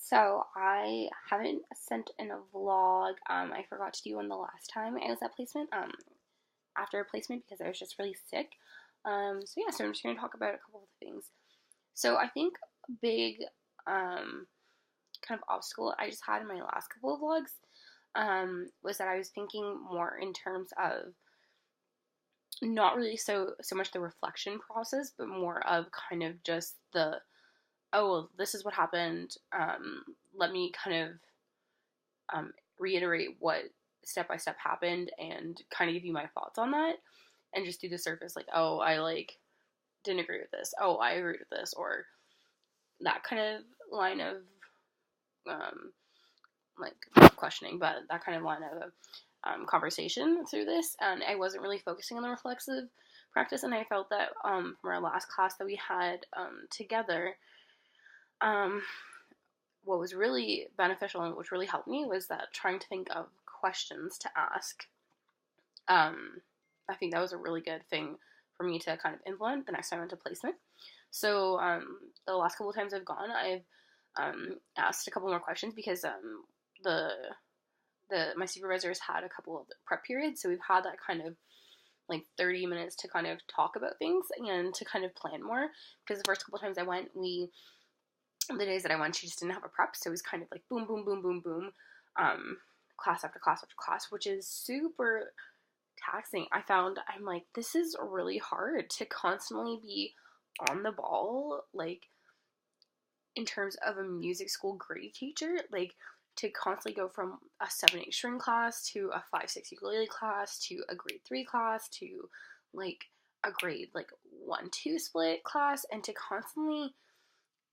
So I haven't sent in a vlog. I forgot to do one the last time I was at placement. After placement because I was just really sick. So I'm just gonna talk about a couple of things. So I think a big kind of obstacle I just had in my last couple of vlogs was that I was thinking more in terms of not really so much the reflection process, but more of kind of just the oh well, this is what happened. Let me kind of reiterate what step by step happened and kind of give you my thoughts on that, and just do the surface like, oh, I like didn't agree with this. Oh, I agreed with this, or that kind of line of like not questioning, but that kind of line of conversation through this. And I wasn't really focusing on the reflexive practice, and I felt that from our last class that we had together, what was really beneficial and which really helped me was that trying to think of questions to ask. I think that was a really good thing for me to kind of implement the next time I went to placement. So the last couple of times I've gone, I've asked a couple more questions because my supervisors had a couple of prep periods, so we've had that kind of like 30 minutes to kind of talk about things and to kind of plan more. Because the first couple of times I went, the days that I went, she just didn't have a prep, so it was kind of like boom, boom, boom, boom, boom, class after class after class, which is super taxing. I'm like, this is really hard to constantly be on the ball, like, in terms of a music school grade teacher, like, to constantly go from a 7-8 string class to a 5-6 ukulele class to a grade 3 class to, like, a grade, like, 1-2 split class, and to constantly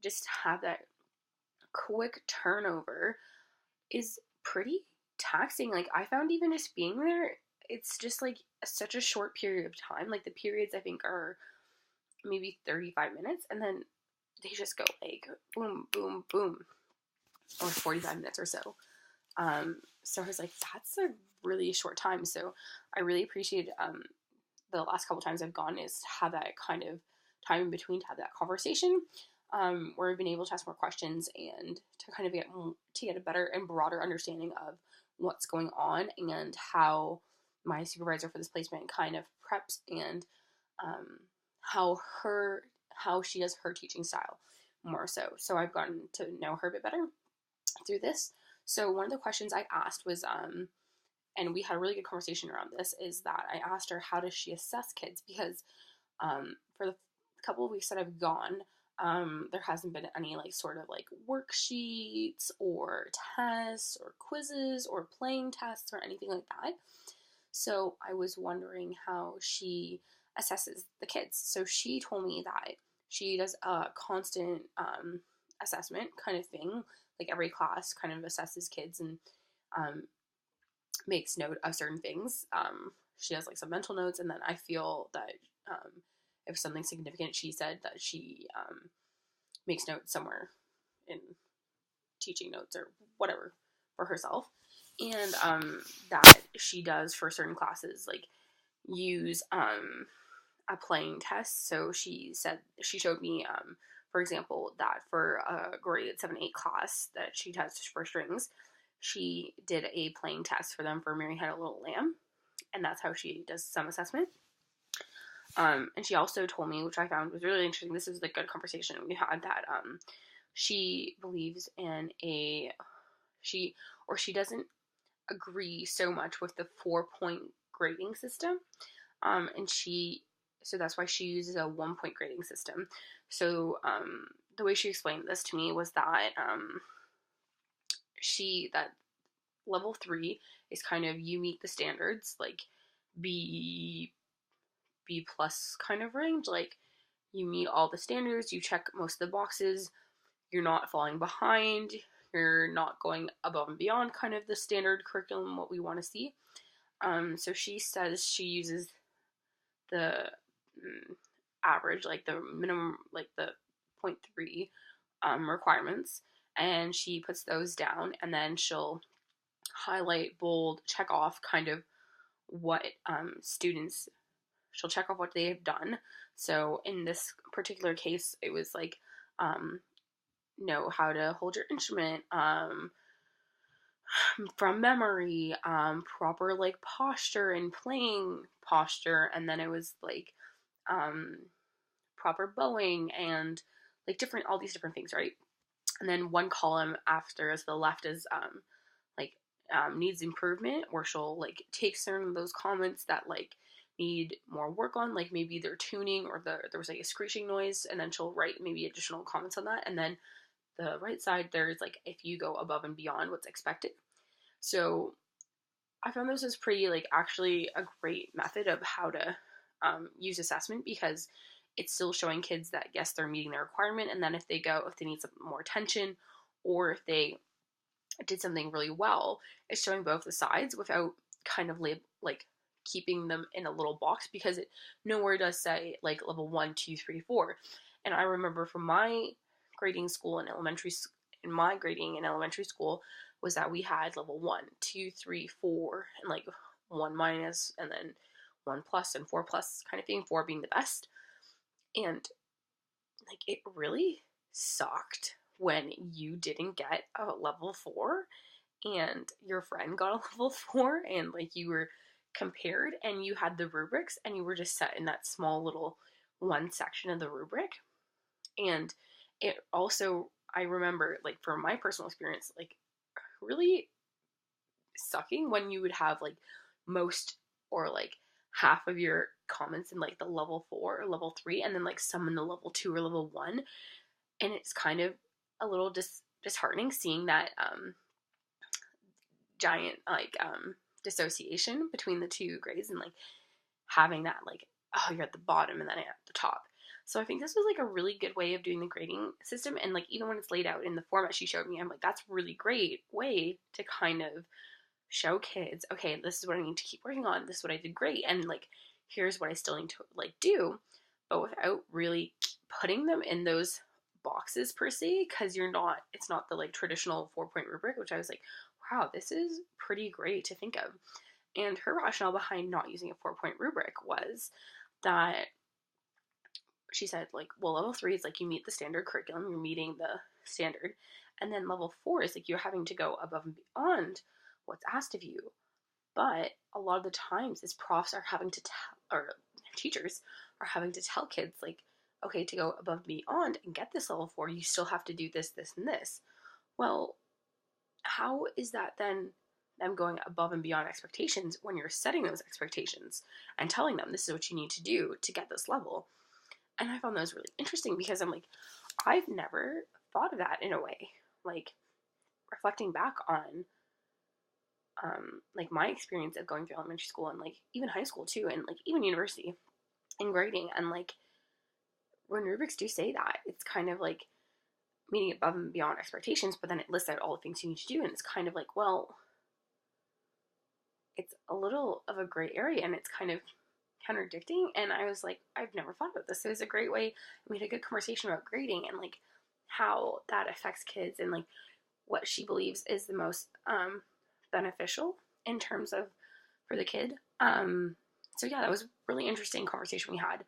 just have that quick turnover is pretty taxing. Like, I found even just being there, it's just like such a short period of time. Like, the periods I think are maybe 35 minutes, and then they just go like boom, boom, boom, or 45 minutes or so. So I was like, that's a really short time. So I really appreciate the last couple times I've gone is to have that kind of time in between to have that conversation, where I've been able to ask more questions and to kind of get a better and broader understanding of what's going on and how my supervisor for this placement kind of preps and how she does her teaching style more so. So I've gotten to know her a bit better through this. So one of the questions I asked was, and we had a really good conversation around this, is that I asked her how does she assess kids, because for the couple of weeks that I've gone, there hasn't been any like sort of like worksheets or tests or quizzes or playing tests or anything like that. So I was wondering how she assesses the kids. So she told me that she does a constant assessment kind of thing. Like every class kind of assesses kids and makes note of certain things. She has like some mental notes, and then I feel that if something significant she said, that she makes notes somewhere in teaching notes or whatever for herself. And that she does for certain classes, like use a playing test. So she showed me, for example, that for a grade 7-8 class that she tests for strings, she did a playing test for them for Mary Had a Little Lamb, and that's how she does some assessment. And she also told me, which I found was really interesting, this is the good conversation we had, that she believes in she doesn't agree so much with the 4-point grading system, so that's why she uses a 1-point grading system. So the way she explained this to me was that that level 3 is kind of, you meet the standards, like B plus kind of range, like you meet all the standards, you check most of the boxes, you're not falling behind, you're not going above and beyond kind of the standard curriculum, what we want to see. So she says she uses the average, like the minimum, like the 0.3 requirements, and she puts those down, and then she'll highlight, bold, check off kind of what she'll check off what they have done. So in this particular case, it was like know how to hold your instrument, from memory, proper like posture and playing posture, and then it was like um, proper bowing and like different all these different things, right? And then one column after is the left is like needs improvement, where she'll like take certain of those comments that like need more work on, like maybe their tuning or there was like a screeching noise, and then she'll write maybe additional comments on that. And then the right side there's like if you go above and beyond what's expected. So I found this is pretty like actually a great method of how to use assessment, because it's still showing kids that yes, they're meeting their requirement, and then if they need some more attention, or if they did something really well, it's showing both the sides without kind of like keeping them in a little box, because it nowhere does say like level 1, 2, 3, 4. And I remember from my grading school in elementary in my grading in elementary school was that we had level 1, 2, 3, 4, and like 1 minus, and then 1 plus and 4 plus kind of thing, 4 being the best. And like it really sucked when you didn't get a level 4 and your friend got a level 4, and like you were compared and you had the rubrics and you were just set in that small little one section of the rubric. And it also, I remember like from my personal experience, like really sucking when you would have like most or like half of your comments in like the level 4 or level 3, and then like some in the level 2 or level 1. And it's kind of a little disheartening seeing that giant like dissociation between the two grades, and like having that like, oh, you're at the bottom and then at the top. So I think this was like a really good way of doing the grading system. And like even when it's laid out in the format she showed me, I'm like, that's a really great way to kind of show kids, okay, this is what I need to keep working on, this is what I did great, and like here's what I still need to like do, but without really putting them in those boxes per se, because it's not the like traditional 4-point rubric, which I was like, wow, this is pretty great to think of. And her rationale behind not using a 4-point rubric was that she said like, well, level 3 is like you meet the standard curriculum, you're meeting the standard, and then level 4 is like you're having to go above and beyond what's asked of you. But a lot of the times is profs are having to tell, or teachers are having to tell kids like, okay, to go above and beyond and get this level 4, you still have to do this, this, and this. Well, how is that then them going above and beyond expectations when you're setting those expectations and telling them this is what you need to do to get this level? And I found those really interesting, because I'm like, I've never thought of that in a way. Like reflecting back on like my experience of going through elementary school and like even high school too, and like even university and grading, and like when rubrics do say that, it's kind of like meeting above and beyond expectations, but then it lists out all the things you need to do, and it's kind of like, well, it's a little of a gray area and it's kind of contradicting. And I was like, I've never thought about this. It was a great way. We had a good conversation about grading and like how that affects kids, and like what she believes is the most beneficial in terms of for the kid. So yeah, that was a really interesting conversation we had.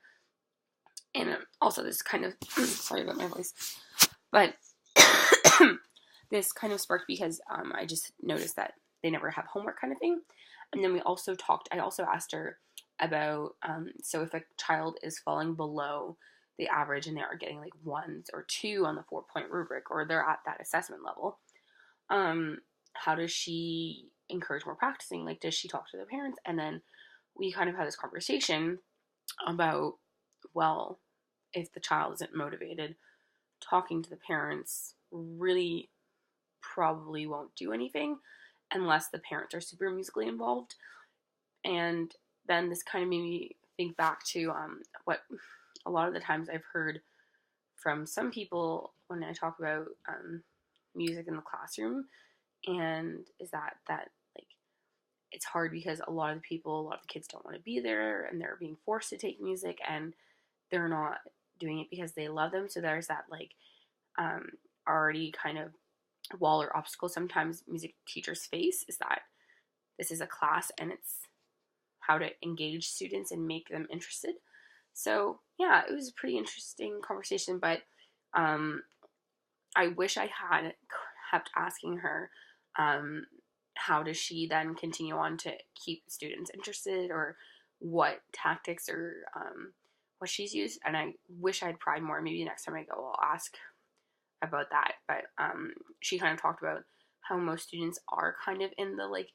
And also this kind of sorry about my voice, but this kind of sparked because I just noticed that they never have homework kind of thing. And then I also asked her about so if a child is falling below the average and they are getting like 1s or 2 on the 4-point rubric, or they're at that assessment level, how does she encourage more practicing? Like, does she talk to the parents? And then we kind of had this conversation about, well, if the child isn't motivated, talking to the parents really probably won't do anything unless the parents are super musically involved. And then this kind of made me think back to what a lot of the times I've heard from some people when I talk about music in the classroom, and is that like it's hard because a lot of the kids don't want to be there, and they're being forced to take music, and they're not doing it because they love them. So there's that like already kind of wall or obstacle sometimes music teachers face, is that this is a class and it's how to engage students and make them interested. So yeah, it was a pretty interesting conversation, but I wish I had kept asking her, how does she then continue on to keep students interested, or what tactics or what she's used. And I wish I'd pried more. Maybe next time I go, I'll ask about that. But she kind of talked about how most students are kind of in the like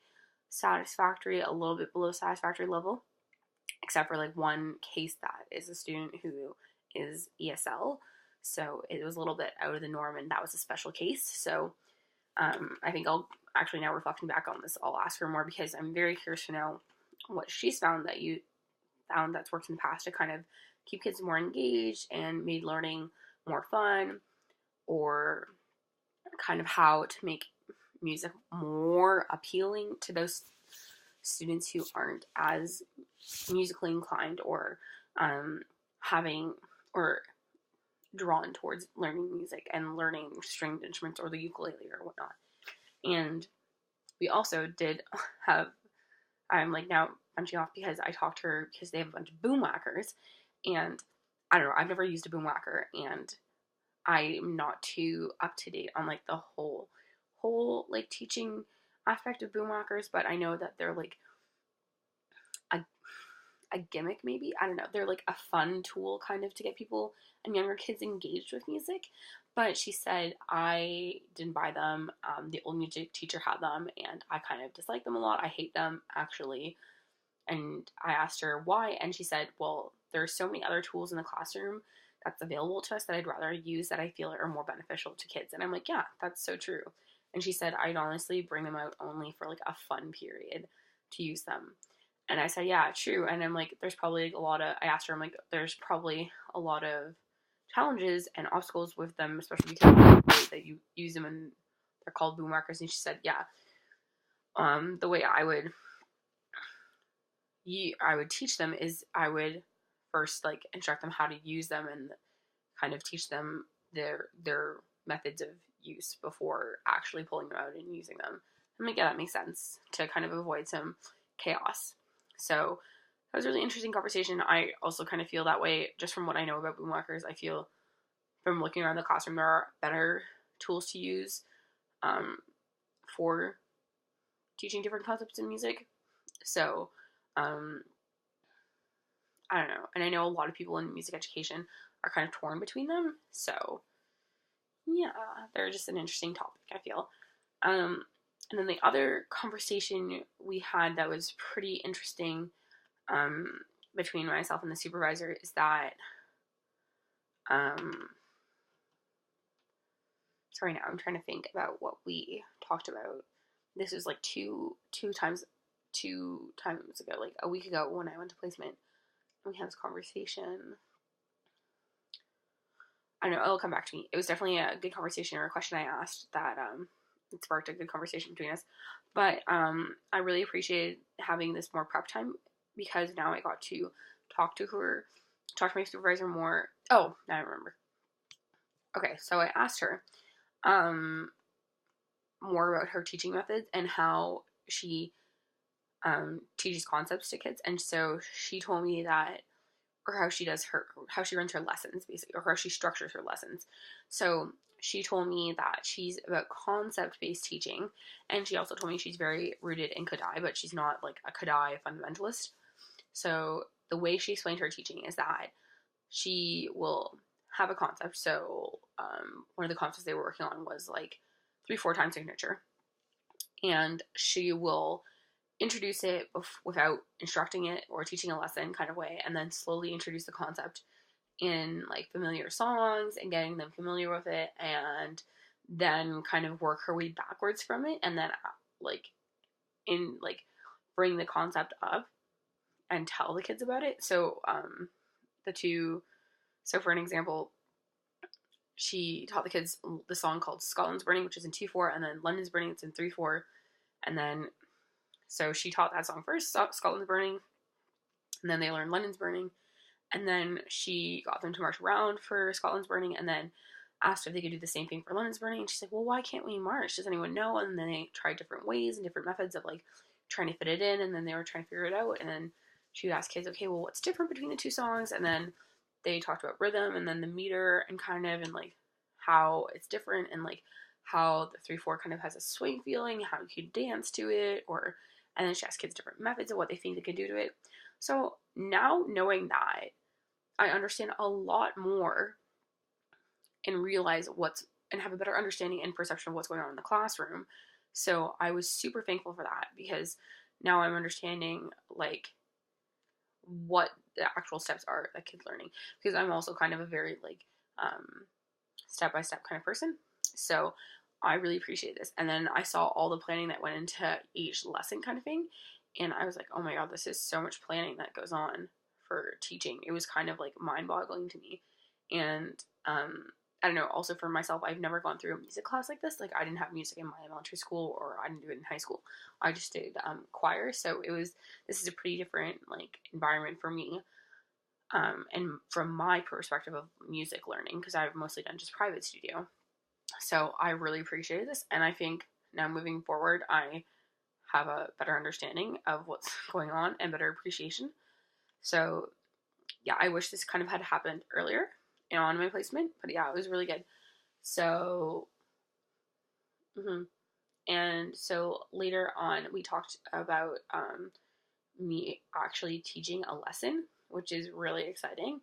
satisfactory, a little bit below satisfactory level, except for like one case that is a student who is ESL. So it was a little bit out of the norm, and that was a special case. So I think I'll actually, now reflecting back on this, I'll ask her more, because I'm very curious to know what she's found that's worked in the past to kind of keep kids more engaged and made learning more fun, or kind of how to make music more appealing to those students who aren't as musically inclined, or having or drawn towards learning music and learning stringed instruments or the ukulele or whatnot. And we also did have, I'm like now bunching off because I talked to her because they have a bunch of boom whackers, and I don't know, I've never used a boom whacker, and I'm not too up to date on like the whole like teaching aspect of boom whackers, but I know that they're like a gimmick, maybe, I don't know, they're like a fun tool kind of to get people and younger kids engaged with music. But she said, I didn't buy them, the old music teacher had them, and I kind of dislike them a lot. I hate them, actually. And I asked her why, and she said, well, there's so many other tools in the classroom that's available to us that I'd rather use, that I feel are more beneficial to kids. And I'm like, yeah, that's so true. And she said, I'd honestly bring them out only for like a fun period to use them. And I said, yeah, true. And I'm like, there's probably like a lot of, I asked her, I'm like, there's probably a lot of challenges and obstacles with them, especially because of the way that you use them, and they're called boom markers. And she said, yeah, the way I would teach them is I would first like instruct them how to use them and kind of teach them their methods of use before actually pulling them out and using them. I'm like, yeah, that makes sense, to kind of avoid some chaos. So that was a really interesting conversation. I also kind of feel that way just from what I know about boomwhackers. I feel from looking around the classroom there are better tools to use for teaching different concepts in music. So I don't know. And I know a lot of people in music education are kind of torn between them. So yeah, they're just an interesting topic, I feel. And then the other conversation we had that was pretty interesting between myself and the supervisor is that, sorry, now I'm trying to think about what we talked about. This was like two times ago, like a week ago when I went to placement. And we had this conversation. I don't know, it'll come back to me. It was definitely a good conversation, or a question I asked that it sparked a good conversation between us. But I really appreciated having this more prep time, because now I got to talk to my supervisor more. Oh, now I remember. Okay, so I asked her more about her teaching methods and how she teaches concepts to kids. And so she told me that, or how she runs her lessons, basically, or how she structures her lessons. So she told me that she's about concept-based teaching, and she also told me she's very rooted in Kodai, but she's not like a Kodai fundamentalist. So the way she explained her teaching is that she will have a concept. So one of the concepts they were working on was like 3/4 time signature, and she will introduce it without instructing it or teaching a lesson kind of way, and then slowly introduce the concept in like familiar songs and getting them familiar with it, and then kind of work her way backwards from it, and then bring the concept up and tell the kids about it. So for an example, she taught the kids the song called Scotland's Burning, which is in 2/4, and then London's Burning, it's in 3/4, and then so she taught that song first, Scotland's Burning, and then they learned London's Burning, and then she got them to march around for Scotland's Burning, and then asked if they could do the same thing for London's Burning, and she's like, well, why can't we march? Does anyone know? And then they tried different ways and different methods of like trying to fit it in, and then they were trying to figure it out, and then she would ask kids, okay, well, what's different between the two songs? And then they talked about rhythm, and then the meter, and kind of, and like how it's different, and like how the 3/4 kind of has a swing feeling, how you can dance to it, and then she asks kids different methods of what they think they can do to it. So now knowing that, I understand a lot more and realize and have a better understanding and perception of what's going on in the classroom. So I was super thankful for that, because now I'm understanding like what the actual steps are that kids learning, because I'm also kind of a very like step-by-step kind of person. So I really appreciate this. And then I saw all the planning that went into each lesson kind of thing, and I was like, oh my god, this is so much planning that goes on for teaching. It was kind of like mind-boggling to me. And I don't know, also for myself, I've never gone through a music class like this. Like, I didn't have music in my elementary school, or I didn't do it in high school. I just did choir. So this is a pretty different like environment for me. And from my perspective of music learning, because I've mostly done just private studio. So I really appreciated this, and I think now moving forward, I have a better understanding of what's going on and better appreciation. So yeah, I wish this kind of had happened earlier on my placement, but yeah, it was really good. So, and so later on, we talked about me actually teaching a lesson, which is really exciting.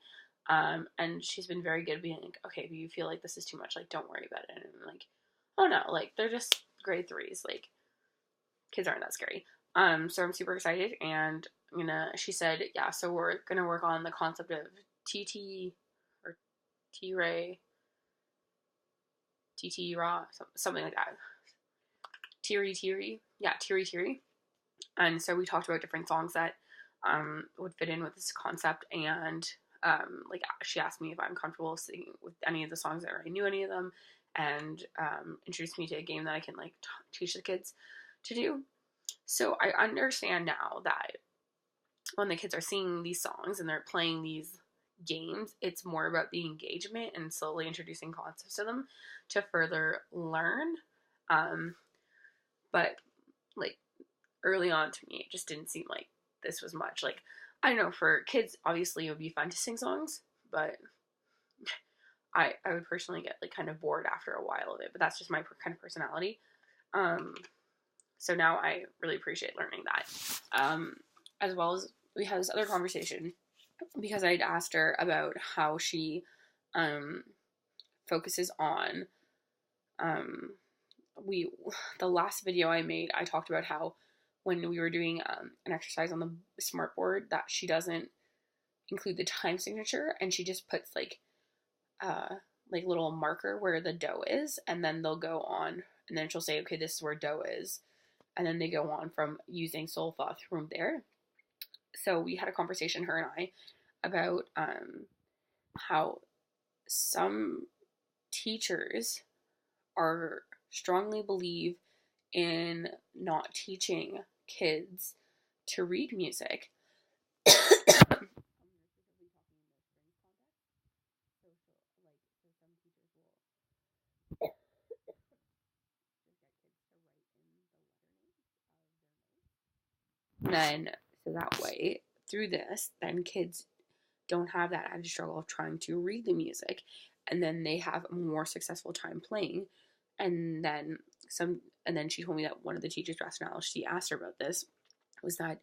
And she's been very good being like, okay, if you feel like this is too much, like, don't worry about it. And I'm like, oh no, like, they're just grade 3s, like, kids aren't that scary. So I'm super excited, and she said, yeah, so we're gonna work on the concept of TT, or T-Ray, TT-Ra, something like that. Tiri, yeah, Tiri. And so we talked about different songs that would fit in with this concept, and like, she asked me if I'm comfortable singing with any of the songs, or I knew any of them, and introduced me to a game that I can like teach the kids to do. So I understand now that when the kids are singing these songs and they're playing these games, it's more about the engagement and slowly introducing concepts to them to further learn. But like, early on to me, it just didn't seem like this was much. Like, I don't know, for kids, obviously it would be fun to sing songs, but I would personally get like kind of bored after a while of it, but that's just my kind of personality. So now I really appreciate learning that. As well as we had this other conversation, because I'd asked her about how she focuses on the last video I made, I talked about how when we were doing an exercise on the smartboard, that she doesn't include the time signature, and she just puts like little marker where the dough is, and then they'll go on, and then she'll say, okay, this is where dough is, and then they go on from using solfa from there. So we had a conversation, her and I, about how some teachers are strongly believe in not teaching kids to read music. Then, so that way, through this, then kids don't have that added struggle of trying to read the music, and then they have a more successful time playing. And then she told me that one of the teachers' rationale, she asked her about this, was that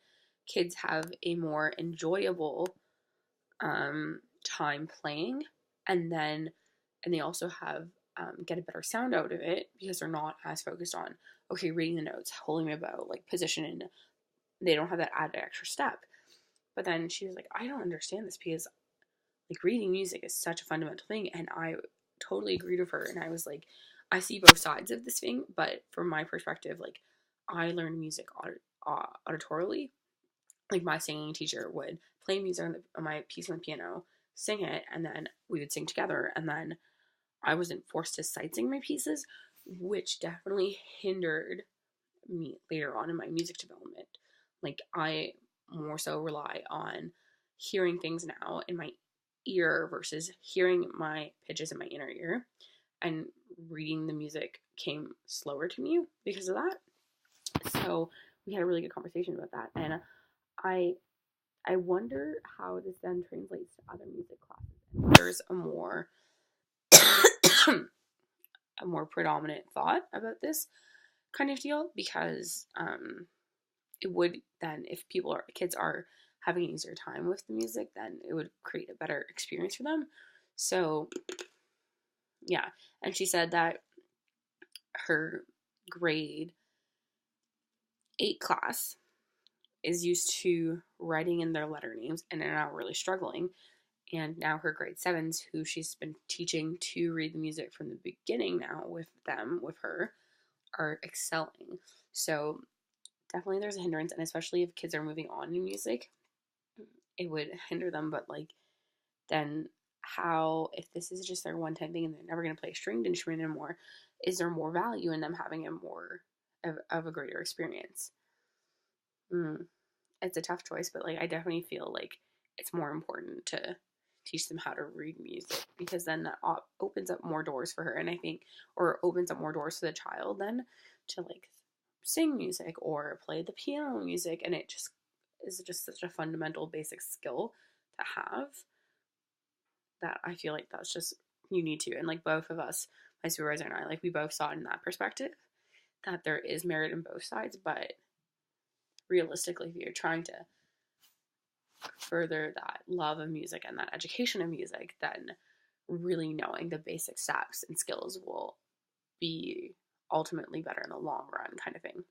kids have a more enjoyable time playing, and they also have get a better sound out of it, because they're not as focused on, okay, reading the notes, holding my bow, like position, and they don't have that added extra step. But then she was like, I don't understand this, because like, reading music is such a fundamental thing. And I totally agreed with her, and I was like, I see both sides of this thing, but from my perspective, like, I learned music auditorily. Like, my singing teacher would play music on my piece on the piano, sing it, and then we would sing together, and then I wasn't forced to sight sing my pieces, which definitely hindered me later on in my music development. Like, I more so rely on hearing things now in my ear versus hearing my pitches in my inner ear, and reading the music came slower to me because of that. So we had a really good conversation about that, and I wonder how this then translates to other music classes. And there's a more a more predominant thought about this kind of deal, because it would then, if kids are having an easier time with the music, then it would create a better experience for them. So yeah, and she said that her grade 8 class is used to writing in their letter names and are now really struggling. And now her grade 7s, who she's been teaching to read the music from the beginning now with her, are excelling. So definitely there's a hindrance, and especially if kids are moving on in music, it would hinder them. But like, then how, if this is just their one-time thing and they're never going to play a stringed instrument anymore, is there more value in them having a more of a greater experience? It's a tough choice, but like, I definitely feel like it's more important to teach them how to read music, because then that opens up more doors for her, and I think, or opens up more doors for the child then to like sing music or play the piano music, and it just is just such a fundamental basic skill to have, that I feel like that's just, you need to. And like, both of us, my supervisor and I, like, we both saw it in that perspective, that there is merit in both sides. But realistically, if you're trying to further that love of music and that education of music, then really knowing the basic steps and skills will be ultimately better in the long run, kind of thing.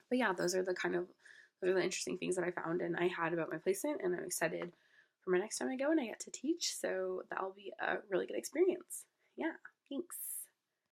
But yeah, those are the interesting things that I found and I had about my placement, and I'm excited for my next time I go and I get to teach. So that'll be a really good experience. Yeah, thanks.